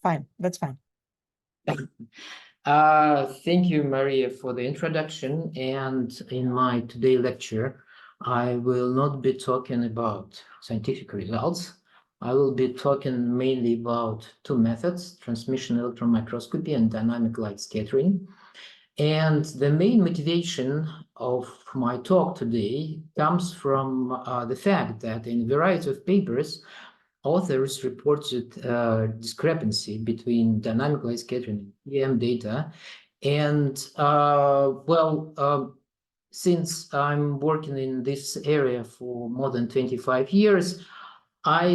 Fine, that's fine. Thank you, Maria, for the introduction. And in my today lecture, I will not be talking about scientific results. I will be talking mainly about two methods, transmission electron microscopy and dynamic light scattering. And the main motivation of my talk today comes from the fact that in a variety of papers, authors reported discrepancy between dynamic light scattering and EM data. And since I'm working in this area for more than 25 years, I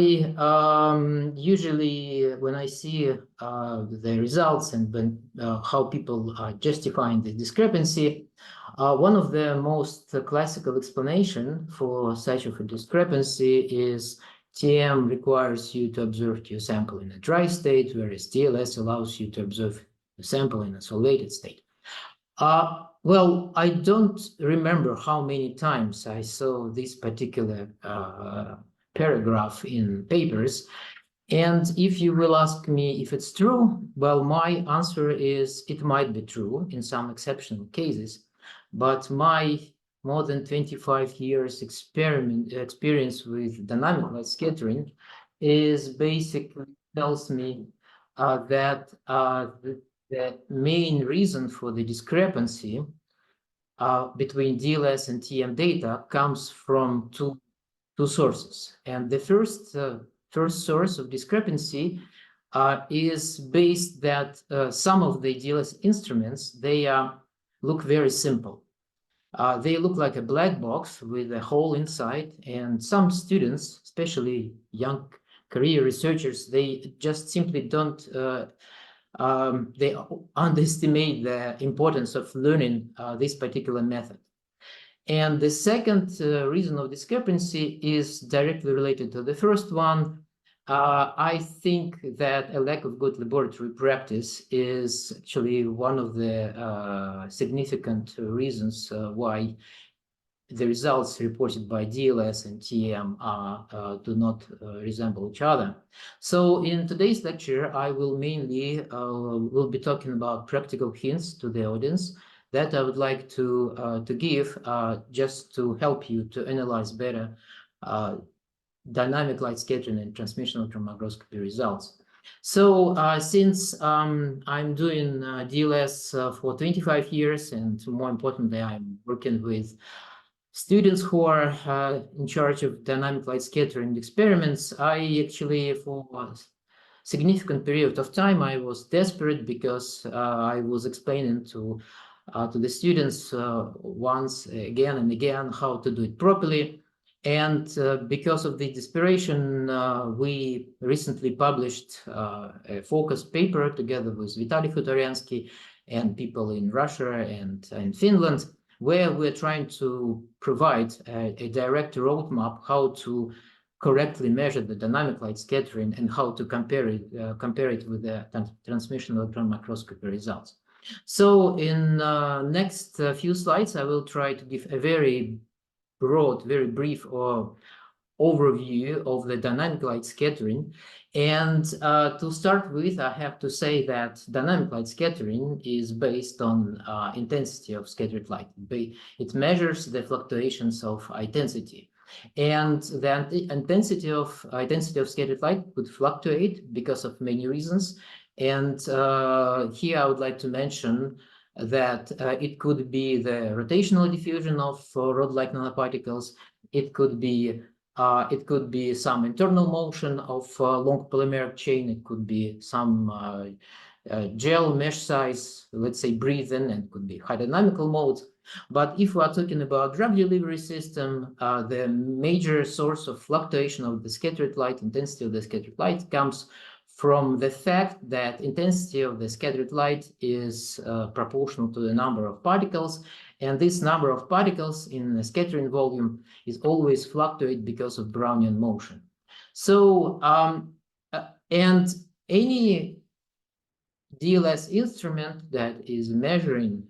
usually, when I see the results and when how people are justifying the discrepancy, one of the most classical explanation for such of a discrepancy is TM requires you to observe your sample in a dry state, whereas TLS allows you to observe the sample in a solvated state. Well, I don't remember how many times I saw this particular paragraph in papers. And if you will ask me if it's true, well, my answer is it might be true in some exceptional cases, but my more than 25 years experience with dynamic light scattering is basically tells me that the main reason for the discrepancy between DLS and TM data comes from two sources. And the first source of discrepancy is based that some of the DLS instruments, they look very simple. They look like a black box with a hole inside, and some students, especially young career researchers, they just simply don't, they underestimate the importance of learning this particular method. And the second reason of discrepancy is directly related to the first one. I think that a lack of good laboratory practice is actually one of the significant reasons why the results reported by DLS and TM do not resemble each other. So in today's lecture, I will mainly will be talking about practical hints to the audience that I would like to give just to help you to analyze better dynamic light scattering and transmission electron microscopy results. So since I'm doing DLS for 25 years, and more importantly, I'm working with students who are in charge of dynamic light scattering experiments, I actually, for a significant period of time, I was desperate because I was explaining to the students once again and again how to do it properly. And because of the desperation, we recently published a focus paper together with Vitaly Futoriansky and people in Russia and in Finland, where we're trying to provide a direct roadmap how to correctly measure the dynamic light scattering and how to compare it with the transmission electron microscopy results. So in next few slides, I will try to give a very broad, very brief overview of the dynamic light scattering. And to start with, I have to say that dynamic light scattering is based on intensity of scattered light. It measures the fluctuations of intensity. And the intensity of scattered light could fluctuate because of many reasons. And here I would like to mention that it could be the rotational diffusion of rod-like nanoparticles. It could be some internal motion of long polymeric chain. It could be some gel mesh size, let's say breathing, and could be high dynamical modes. But if we are talking about drug delivery system, the major source of fluctuation of the scattered light, intensity of the scattered light, comes from the fact that intensity of the scattered light is proportional to the number of particles, and this number of particles in the scattering volume is always fluctuate because of Brownian motion. So, and any DLS instrument that is measuring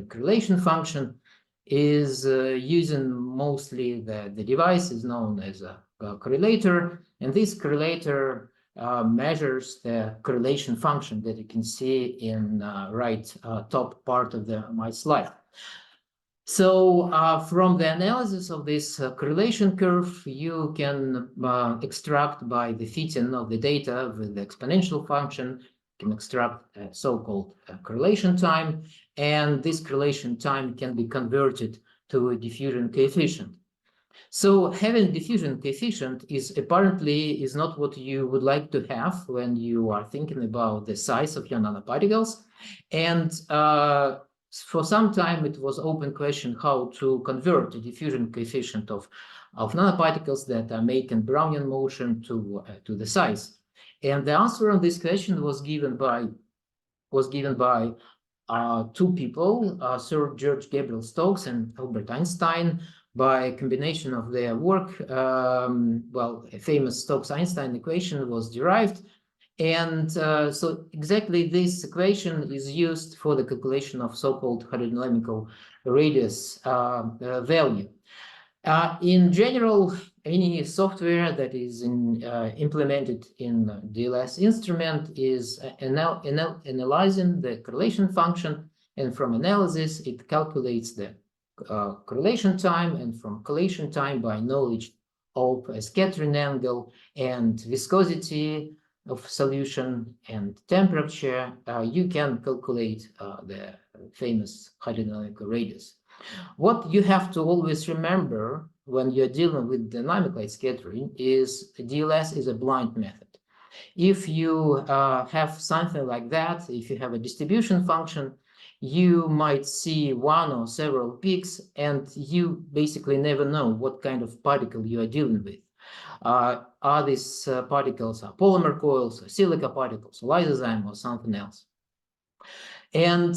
correlation function is using mostly the device is known as a correlator, and this correlator measures the correlation function that you can see in right top part of my slide. So from the analysis of this correlation curve, you can extract by the fitting of the data with the exponential function, you can extract a so-called correlation time, and this correlation time can be converted to a diffusion coefficient. So having diffusion coefficient is apparently not what you would like to have when you are thinking about the size of your nanoparticles. And for some time, it was open question how to convert the diffusion coefficient of nanoparticles that are making Brownian motion to the size. And the answer on this question was given by two people, Sir George Gabriel Stokes and Albert Einstein, by a combination of their work. Well, a famous Stokes-Einstein equation was derived. And so exactly this equation is used for the calculation of so-called hydrodynamical radius value. In general, any software that is implemented in DLS instrument is analyzing the correlation function, and from analysis, it calculates the correlation time, and from correlation time, by knowledge of a scattering angle and viscosity of solution and temperature, you can calculate the famous hydrodynamical radius. What you have to always remember when you're dealing with dynamic light scattering is DLS is a blind method. If you have something like that, if you have a distribution function, you might see one or several peaks, and you basically never know what kind of particle you are dealing with. Are these particles polymer coils, or silica particles, or lysozyme, or something else? And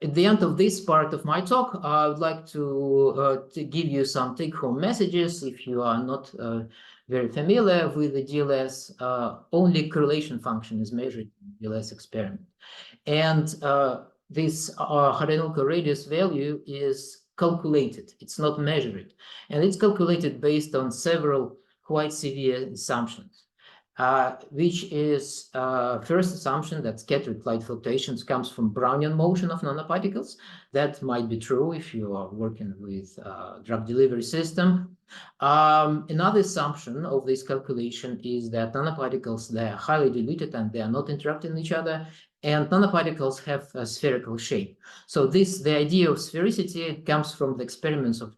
at the end of this part of my talk, I would like to give you some take-home messages. If you are not very familiar with the DLS, only correlation function is measured in the DLS experiment. And this hydrodynamical radius value is calculated. It's not measured. And it's calculated based on several quite severe assumptions, which is first assumption that scattered light fluctuations comes from Brownian motion of nanoparticles. That might be true if you are working with drug delivery system. Another assumption of this calculation is that nanoparticles, they are highly diluted and they are not interacting with each other, and nanoparticles have a spherical shape. So the idea of sphericity comes from the experiments of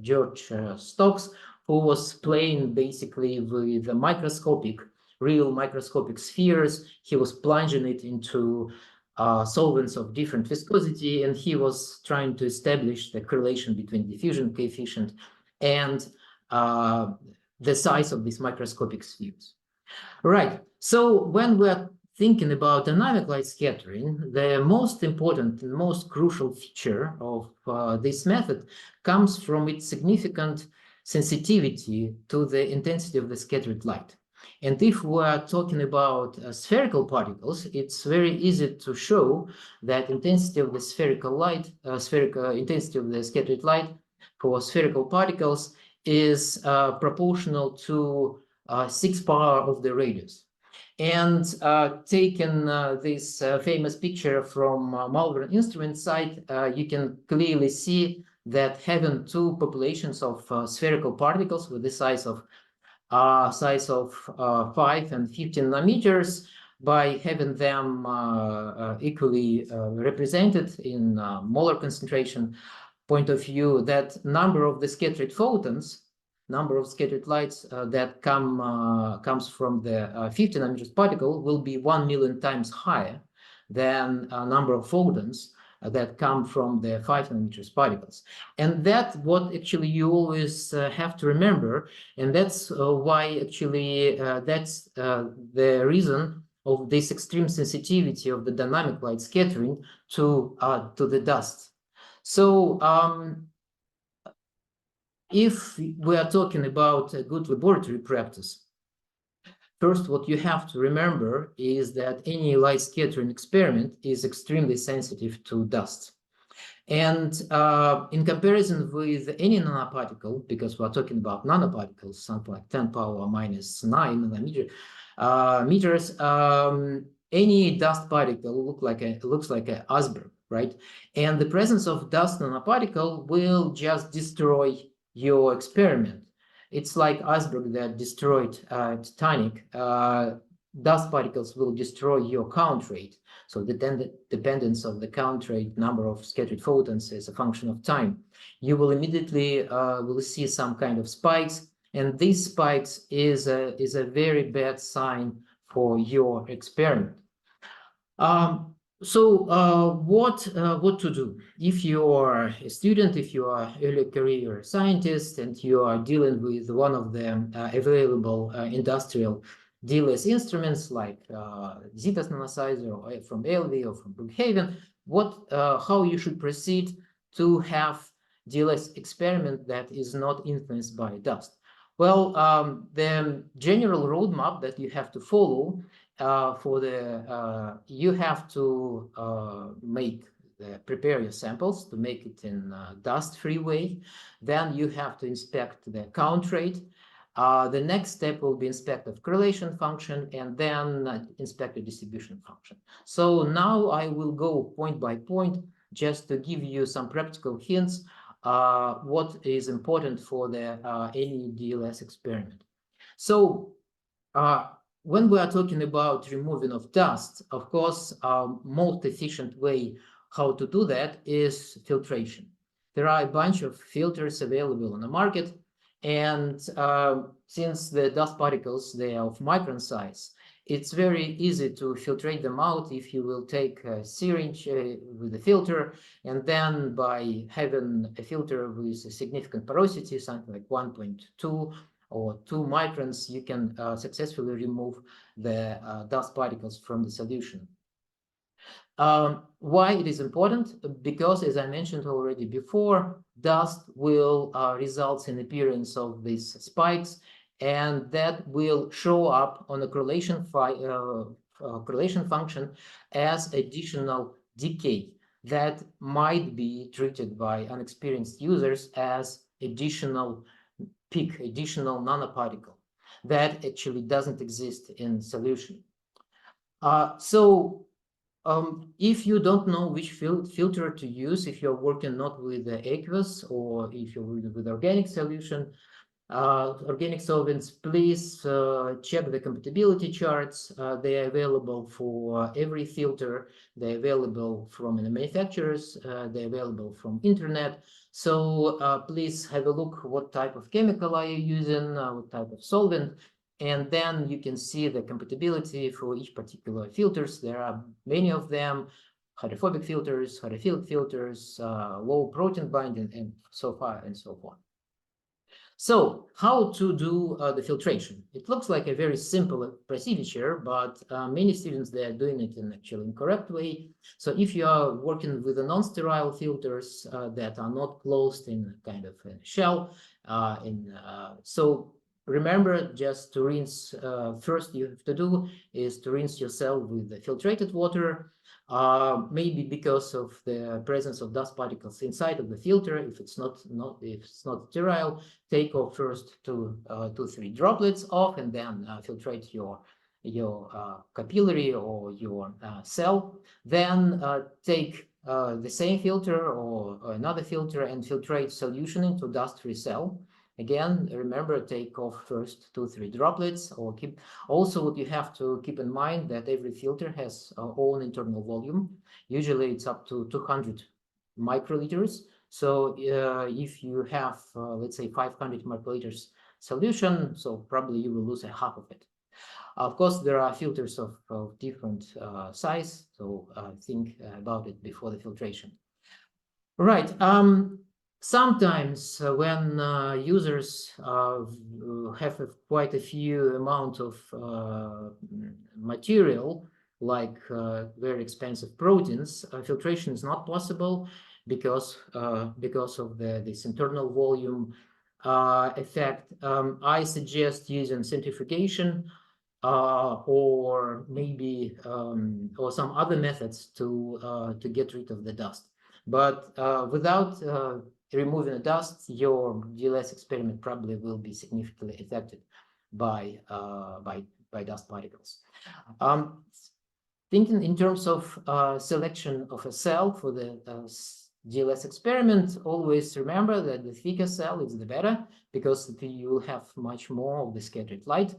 George Stokes, who was playing basically with the real microscopic spheres. He was plunging it into solvents of different viscosity, and he was trying to establish the correlation between diffusion coefficient and the size of these microscopic spheres. Right. So when we're thinking about dynamic light scattering, the most important and most crucial feature of this method comes from its significant sensitivity to the intensity of the scattered light. And if we're talking about spherical particles, it's very easy to show that intensity of the spherical light, intensity of the scattered light for spherical particles is proportional to 6 power of the radius. And taking this famous picture from Malvern instrument site, you can clearly see that having two populations of spherical particles with the size of 5 and 15 nanometers, by having them equally represented in molar concentration point of view, that number of the scattered photons, number of scattered lights that comes from the 50 nanometers particle will be 1 million times higher than number of photons that come from the 5 nanometers particles. And that's what actually you always have to remember, and that's why actually that's the reason of this extreme sensitivity of the dynamic light scattering to the dust. So if we are talking about a good laboratory practice, first, what you have to remember is that any light scattering experiment is extremely sensitive to dust. And in comparison with any nanoparticle, because we're talking about nanoparticles, something like 10 power minus 9 nanometer meters, any dust particle looks like an iceberg, right? And the presence of dust nanoparticle will just destroy your experiment. It's like iceberg that destroyed Titanic. Dust particles will destroy your count rate. So the dependence of the count rate number of scattered photons is a function of time. You will immediately will see some kind of spikes, and these spikes is a very bad sign for your experiment. What to do if you are a student, if you are early career scientist, and you are dealing with one of the available industrial DLS instruments like ZTAS Nanosizer or from LV or from Brookhaven? How you should proceed to have DLS experiment that is not influenced by dust? Well, the general roadmap that you have to follow you have to prepare your samples to make it in dust-free way. Then you have to inspect the count rate. The next step will be inspect the correlation function, and then inspect the distribution function. So now I will go point by point just to give you some practical hints what is important for the any DLS experiment. So when we are talking about removing of dust, of course, most efficient way how to do that is filtration. There are a bunch of filters available on the market, and since the dust particles, they are of micron size, it's very easy to filtrate them out if you will take a syringe with a filter, and then by having a filter with a significant porosity, something like 1.2 or 2 microns, you can successfully remove the dust particles from the solution. Why it is important? Because, as I mentioned already before, dust will result in appearance of these spikes, and that will show up on the correlation function as additional decay that might be treated by unexperienced users as additional peak, additional nanoparticle that actually doesn't exist in solution. If you don't know which filter to use, if you're working not with the aqueous or if you're working with organic solution, organic solvents, please check the compatibility charts. They are available for every filter. They're available from the manufacturers. They're available from internet. So please have a look what type of chemical are you using, what type of solvent, and then you can see the compatibility for each particular filters. There are many of them: hydrophobic filters, hydrophilic filters, low protein binding, and so far and so forth. So how to do the filtration? It looks like a very simple procedure, but many students, they are doing it in actually incorrect way. So if you are working with the non-sterile filters that are not closed in kind of a shell, so remember just to rinse, first you have to do is to rinse yourself with the filtrated water. Maybe because of the presence of dust particles inside of the filter, if it's not sterile, take off first 2-3 droplets off, and then filtrate your capillary or your cell. Then take the same filter or another filter and filtrate solution into dust-free cell. Again, remember, take off first 2-3 droplets, or keep. Also, what you have to keep in mind that every filter has own internal volume. Usually, it's up to 200 microliters. So if you have, let's say, 500 microliters solution, so probably you will lose a half of it. Of course, there are filters of different size, so think about it before the filtration. Right. Sometimes when users have quite a few amount of material, like very expensive proteins, filtration is not possible because of this internal volume effect. I suggest using centrifugation or maybe or some other methods to get rid of the dust. But without removing the dust, your DLS experiment probably will be significantly affected by dust particles. Thinking in terms of selection of a cell for the DLS experiment, always remember that the thicker cell is the better, because you will have much more of the scattered light.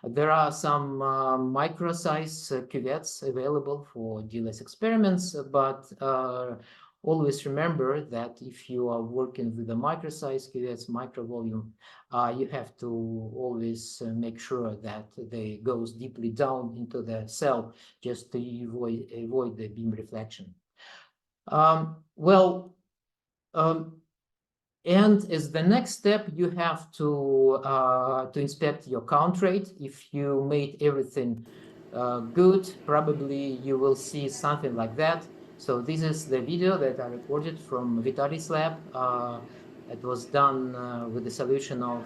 There are some micro-size cuvettes available for DLS experiments, but always remember that if you are working with the micro-size cuvettes, micro-volume, you have to always make sure that they goes deeply down into the cell, just to avoid the beam reflection. And as the next step, you have to inspect your count rate. If you made everything good, probably you will see something like that. So this is the video that I recorded from Vitali's lab. It was done with the solution of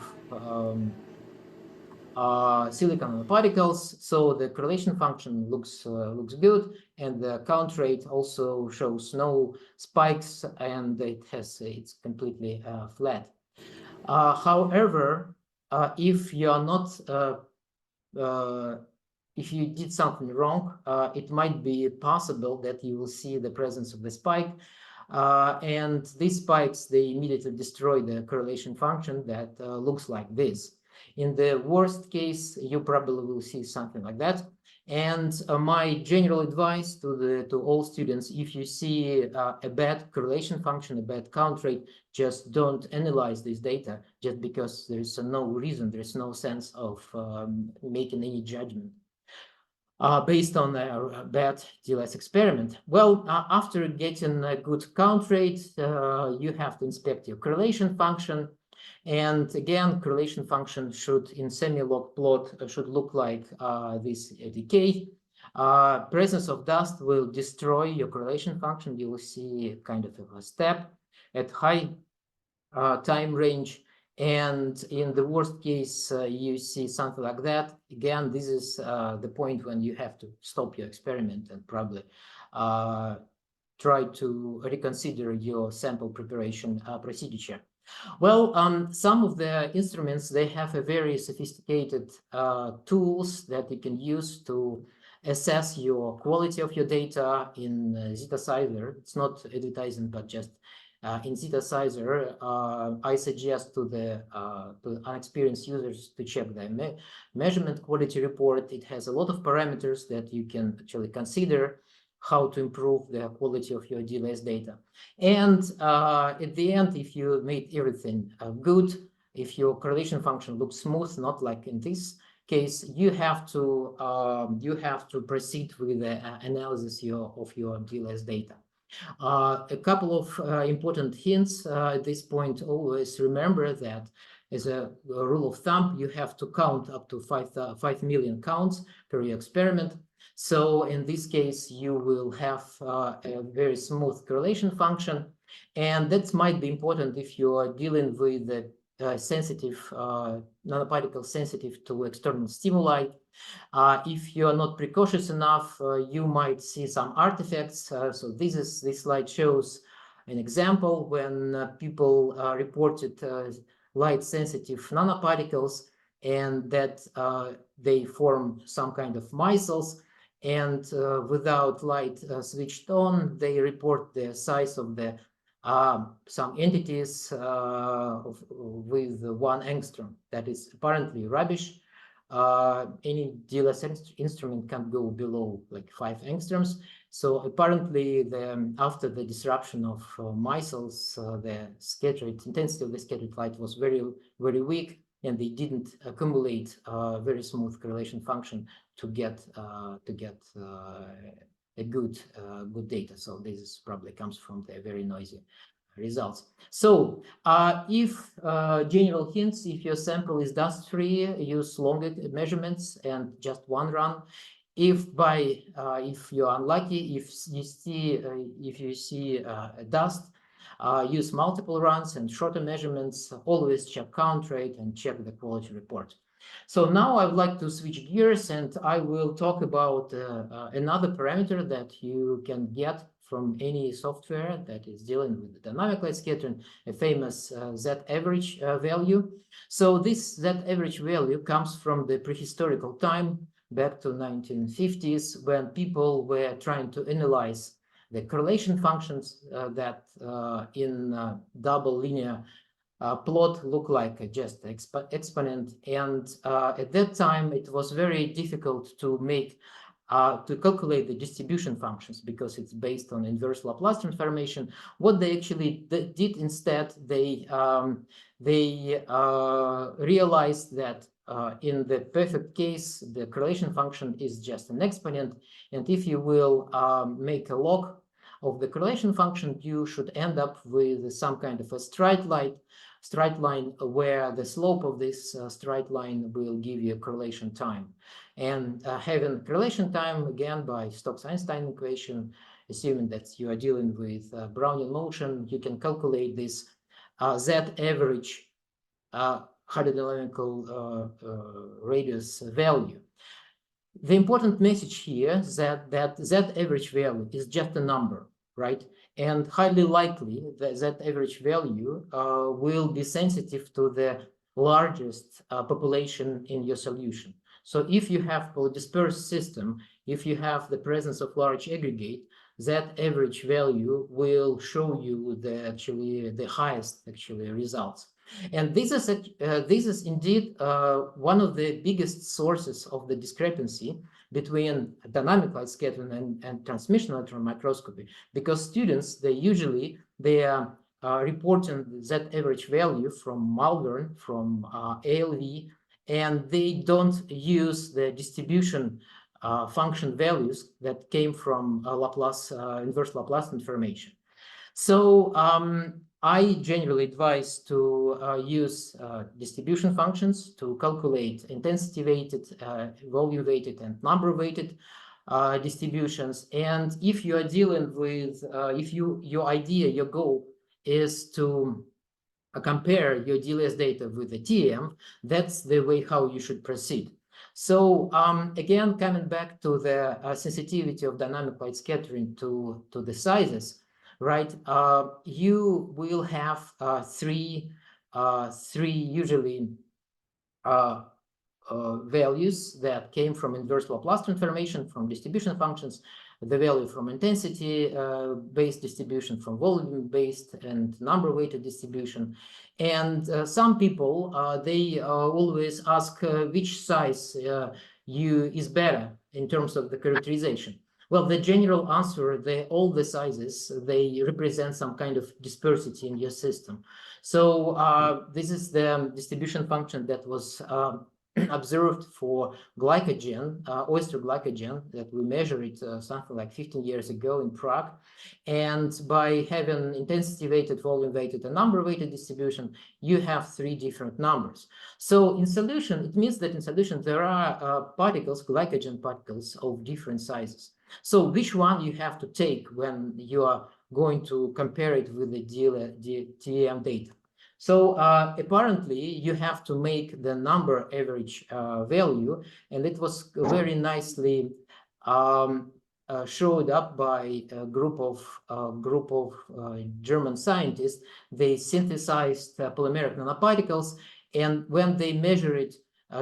silicon nanoparticles. So the correlation function looks good, and the count rate also shows no spikes, and it's completely flat. However, if you are not if you did something wrong, it might be possible that you will see the presence of the spike, and these spikes, they immediately destroy the correlation function that looks like this. In the worst case, you probably will see something like that. And my general advice to all students, if you see a bad correlation function, a bad count rate, just don't analyze this data, just because there is no reason, there is no sense of making any judgment based on a bad DLS experiment. Well, after getting a good count rate, you have to inspect your correlation function. And again, correlation function should, in semi-log plot, should look like this decay. Presence of dust will destroy your correlation function. You will see kind of a step at high time range. And in the worst case, you see something like that. Again, this is the point when you have to stop your experiment and probably try to reconsider your sample preparation procedure. Well, some of the instruments, they have a very sophisticated tools that you can use to assess your quality of your data in ZetaSizer. It's not advertising, but just in ZetaSizer, I suggest to the unexperienced users to check the measurement quality report. It has a lot of parameters that you can actually consider how to improve the quality of your DLS data. And at the end, if you made everything good, if your correlation function looks smooth, not like in this case, you have to proceed with the analysis of your DLS data. A couple of important hints at this point. Always remember that as a rule of thumb, you have to count up to 5 million counts per your experiment. So in this case, you will have a very smooth correlation function. And that might be important if you are dealing with the sensitive nanoparticles sensitive to external stimuli. If you are not precautious enough, you might see some artifacts. So this slide shows an example when people reported light-sensitive nanoparticles, and that they form some kind of micelles, and without light switched on, they report the size of the some entities with 1 angstrom. That is apparently rubbish. Any DLS instrument can't go below like 5 angstroms. So apparently, after the disruption of micelles, the intensity of the scattered light was very, very weak, and they didn't accumulate very smooth correlation function to get a good data. So this probably comes from the very noisy results. So if general hints, if your sample is dust-free, use longer measurements and just 1 run. If you're unlucky, if you see dust, use multiple runs and shorter measurements. Always check count rate and check the quality report. So now I would like to switch gears, and I will talk about another parameter that you can get from any software that is dealing with the dynamic light scattering, a famous Z-average value. So this Z-average value comes from the prehistorical time, back to 1950s, when people were trying to analyze the correlation functions that in double linear plot look like just exponent. And at that time, it was very difficult to make to calculate the distribution functions because it's based on inverse Laplace transformation. What they actually did instead, they realized that in the perfect case, the correlation function is just an exponent. And if you will make a log of the correlation function, you should end up with some kind of a straight line where the slope of this straight line will give you a correlation time. And having correlation time, again, by Stokes-Einstein equation, assuming that you are dealing with Brownian motion, you can calculate this Z-average hydrodynamical radius value. The important message here is that Z-average value is just a number, right? And highly likely that Z-average value will be sensitive to the largest population in your solution. So if you have a dispersed system, if you have the presence of large aggregate, that average value will show you the highest results. And this is indeed one of the biggest sources of the discrepancy between dynamic light scattering and transmission electron microscopy, because students, they are reporting that average value from Malvern, from ALV, and they don't use the distribution function values that came from Laplace, inverse Laplace transformation. So I generally advise to use distribution functions to calculate intensity-weighted, volume-weighted, and number-weighted distributions. And if you are dealing with, your goal is to compare your DLS data with the TEM, that's the way how you should proceed. So again, coming back to the sensitivity of dynamic light scattering to the sizes, right? You will have three usually values that came from inverse Laplace transformation, from distribution functions, the value from intensity-based distribution, from volume-based and number-weighted distribution. And some people, they always ask which size is better in terms of the characterization. Well, the general answer, all the sizes, they represent some kind of dispersity in your system. So this is the distribution function that was observed for glycogen, oyster glycogen, that we measured something like 15 years ago in Prague. And by having intensity-weighted, volume-weighted, and number-weighted distribution, you have three different numbers. So in solution, it means that in solution, there are particles, glycogen particles of different sizes. So which one you have to take when you are going to compare it with the TEM data? So apparently you have to make the number average value, and it was very nicely showed up by a group of German scientists. They synthesized polymeric nanoparticles, and when they measured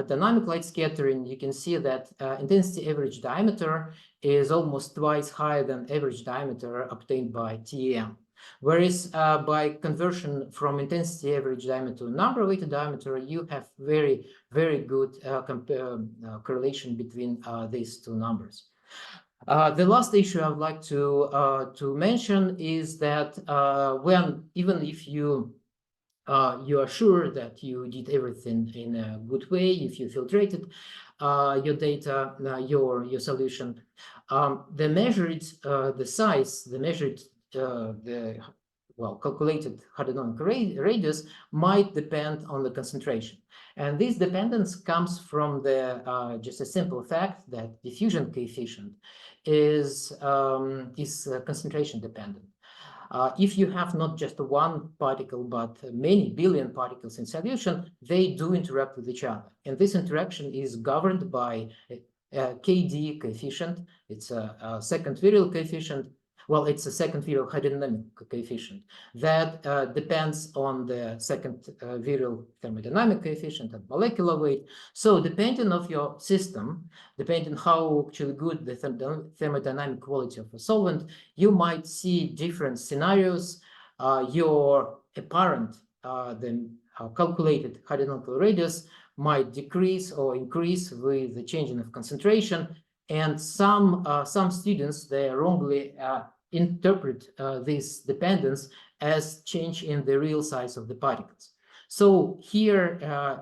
dynamic light scattering, you can see that intensity average diameter is almost twice higher than average diameter obtained by TEM. Whereas by conversion from intensity average diameter to number weighted diameter, you have very, very good correlation between these two numbers. The last issue I would like to mention is that even if you are sure that you did everything in a good way, if you filtrated your data, your solution, the size, calculated hydrodynamic radius might depend on the concentration. And this dependence comes from just a simple fact that diffusion coefficient is concentration dependent. If you have not just one particle, but many billion particles in solution, they do interact with each other. And this interaction is governed by a KD coefficient. It's a second virial coefficient, well, it's a second virial hydrodynamic coefficient that depends on the second virial thermodynamic coefficient and molecular weight. So depending on your system, depending how actually good the thermodynamic quality of a solvent, you might see different scenarios. Your apparent, the calculated hydrodynamical radius might decrease or increase with the changing of concentration. And some students, they wrongly interpret this dependence as change in the real size of the particles. So here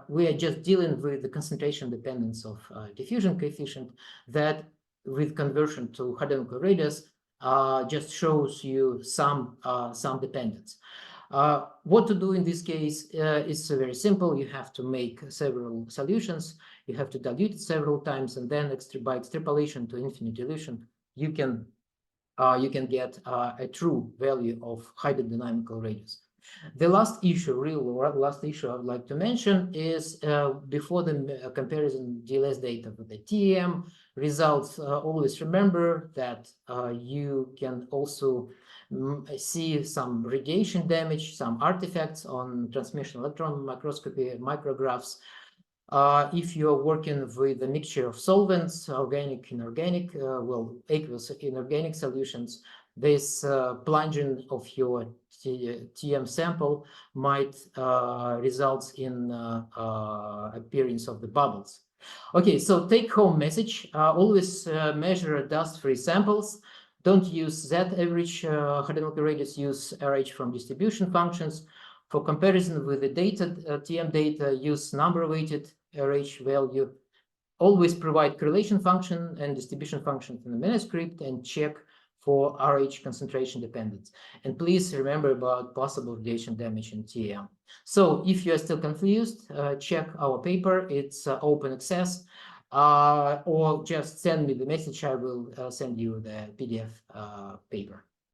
we are just dealing with the concentration dependence of diffusion coefficient that with conversion to hydrodynamical radius just shows you some dependence. What to do in this case is very simple. You have to make several solutions. You have to dilute it several times, and then by extrapolation to infinite dilution, you can get a true value of hydrodynamical radius. The last issue I would like to mention is before the comparison DLS data with the TEM results, always remember that you can also see some radiation damage, some artifacts on transmission electron microscopy micrographs. If you're working with a mixture of solvents, organic, inorganic, aqueous inorganic solutions, this plunging of your TM sample might result in appearance of the bubbles. Okay, so take-home message, always measure dust-free samples. Don't use Z average hydrodynamic radius, use RH from distribution functions. For comparison with the data, TM data, use number-weighted RH value. Always provide correlation function and distribution function in the manuscript and check for RH concentration dependence. And please remember about possible radiation damage in TM. So if you are still confused, check our paper. It's open access. Or just send me the message. I will send you the PDF paper.